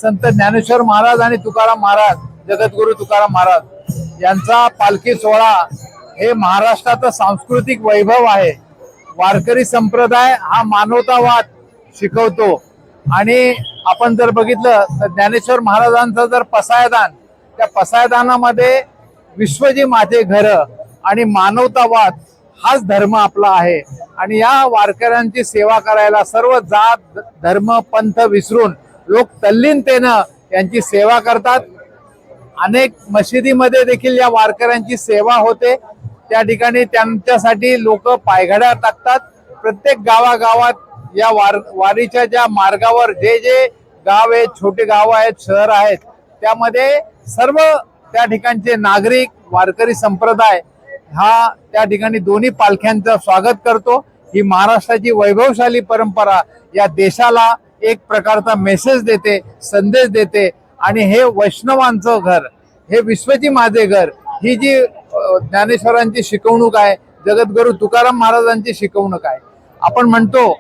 संत ज्ञानेश्वर महाराज आणि तुकाराम महाराज, जगद्गुरु तुकाराम महाराज यांचा पालखी सोहळा हे महाराष्ट्राचं सांस्कृतिक वैभव आहे। वारकरी संप्रदाय हा मानवतावाद शिकवतो आणि आपण जर बघितलं तर ज्ञानेश्वर महाराजांचं जर पसायदान, त्या पसायदानामध्ये विश्वजी माझे घर आणि मानवतावाद हाच धर्म आपला आहे। आणि या वारकऱ्यांची सेवा करायला सर्व जात धर्म पंथ विसरून लोक तल्लीनतेनं यांची सेवा करतात। अनेक मशिदीमध्ये देखील या वारकऱ्यांची सेवा होते। त्या ठिकाणी त्यांच्यासाठी लोक पायघड्या टाकतात। प्रत्येक गावागावात या वारीच्या ज्या मार्गावर जे जे गाव आहेत, छोटे गाव आहेत, शहर आहेत, त्यामध्ये सर्व त्या ठिकाणचे नागरिक वारकरी संप्रदाय हा त्या ठिकाणी दोन्ही पालख्यांचं स्वागत करतो। ही महाराष्ट्राची वैभवशाली परंपरा या देशाला एक प्रकारचा मेसेज देते, संदेश देते। आणि हे वैष्णवांचं घर, हे विश्वची माझे घर, ही जी ज्ञानेश्वरांची शिकवणूक आहे, जगद्गुरु तुकाराम महाराजांची शिकवणूक आहे। आपण म्हणतो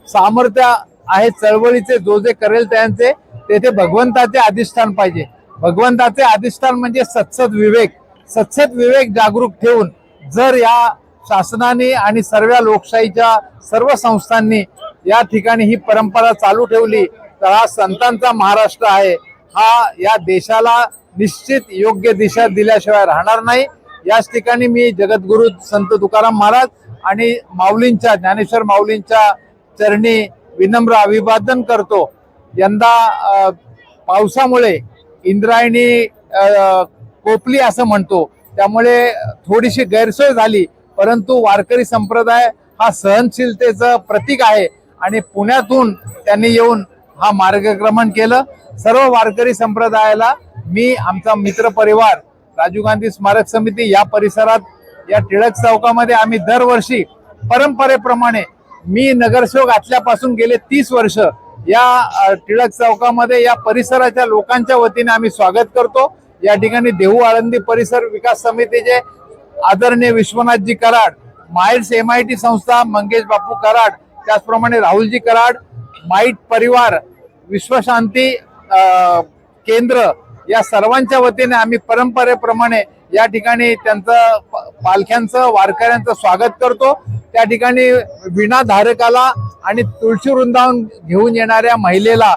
सामर्थ्य आहे चळवळीचे, जो जे करेल त्यांचे, तेथे भगवंताचे अधिष्ठान पाहिजे। भगवंताचे अधिष्ठान म्हणजे सत्सद विवेक। सत्सद विवेक जागरूक ठेवून जर या शासनाने आणि सर्व लोकशाहीच्या सर्व संस्थांनी या ठिकाणी ही परंपरा चालू ठेवली तर हा संतांचा महाराष्ट्र आहे, हा या देशाला निश्चित योग्य दिशा दिल्याशिवाय राहणार नाही। याच ठिकाणी मी जगद्गुरु संत तुकाराम महाराज आणि माऊलींच्या, ज्ञानेश्वर माऊलींच्या चरणी विनम्र अभिवादन करतो। यंदा पावसामुळे इंद्रायणी कोपली असं म्हणतो, त्यामुळे थोडीशी गैरसोय झाली, परंतु वारकरी संप्रदाय हा सहनशीलतेचं प्रतीक आहे आणि पुण्यातून त्यांनी येऊन हा मार्गक्रमण केलं। सर्व वारकरी संप्रदायाला मी, आमचा मित्र परिवार, राजीव गांधी स्मारक समिती या परिसरात, या टिळक चौकामध्ये आम्ही दरवर्षी परंपरेप्रमाणे, मी नगरसेवक असल्यापासून गेले 30 वर्ष या टिळक चौकामध्ये या परिसराच्या लोकांच्या वतीने आम्ही स्वागत करतो। या ठिकाणी देहू आळंदी परिसर विकास समितीचे आदरणीय विश्वनाथजी कराड, माइट्स MIT संस्था मंगेश बापू कराड, त्याचप्रमाणे राहुलजी कराड, माइट परिवार, विश्वशांती केंद्र या सर्वांच्या वतीने आम्ही परंपरेप्रमाणे या ठिकाणी त्यांचं पालख्यांचं, वारकऱ्यांचं स्वागत करतो। त्या ठिकाणी विणाधारकाला आणि तुळशी वृंदावन घेऊन येणाऱ्या महिलेला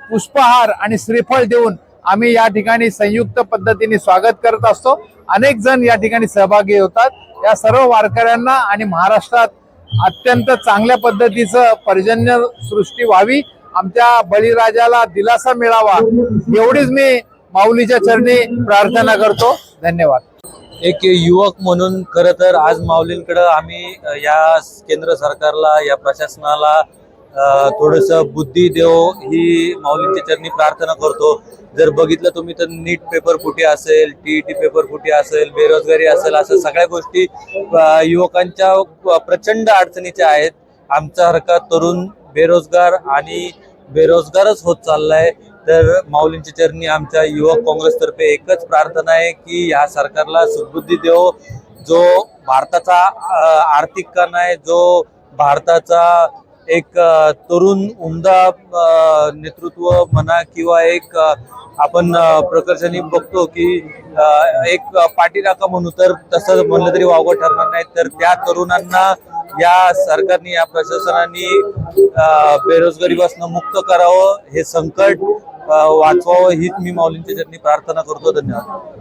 पुष्पहार आणि श्रीफळ देऊन आम्ही या ठिकाणी संयुक्त पद्धतीने स्वागत करत असतो। अनेक जण या ठिकाणी सहभागी होतात। या सर्व वारकऱ्यांना आणि महाराष्ट्रात अत्यंत चांगल्या पद्धतीचं पर्जन्य सृष्टी व्हावी, आमच्या बळीराजाला दिलासा मिळावा, एवढीच मी माऊलीच्या चरणी प्रार्थना करतो। धन्यवाद। एक युवक म्हणून खरं तर आज माऊलींकडे आम्ही या केंद्र सरकारला, या प्रशासनाला थोडंसं बुद्धी देव ही माऊलींच्या चरणी प्रार्थना करतो। जर बघितलं तुम्ही तर नीट पेपर फुटी असेल, TET पेपर फुटी असेल, बेरोजगारी असेल, असं सगळ्या गोष्टी युवकांच्या प्रचंड अडचणीच्या आहेत। आमच्यासारखा तरुण बेरोजगार आणि बेरोजगारच होत चाललाय। तर माऊलींच्या चरणी आमच्या युवक काँग्रेसतर्फे एकच प्रार्थना आहे की या सरकारला सुबुद्धी देव, जो भारताचा आर्थिक कण आहे, जो भारताचा एक तरुण उमदा नेतृत्व म्हणा किंवा एक आपण प्रकर्षाने बघतो की एक पाठीराखा म्हणू, तर तसं म्हणलं तरी वावगं ठरणार नाही। तर त्या तरुणांना या सरकारने, या प्रशासनाने बेरोजगारीपासून मुक्त करावं, हे संकट वाचवावं हीच मी माऊलींच्या चरणी प्रार्थना करतो। धन्यवाद।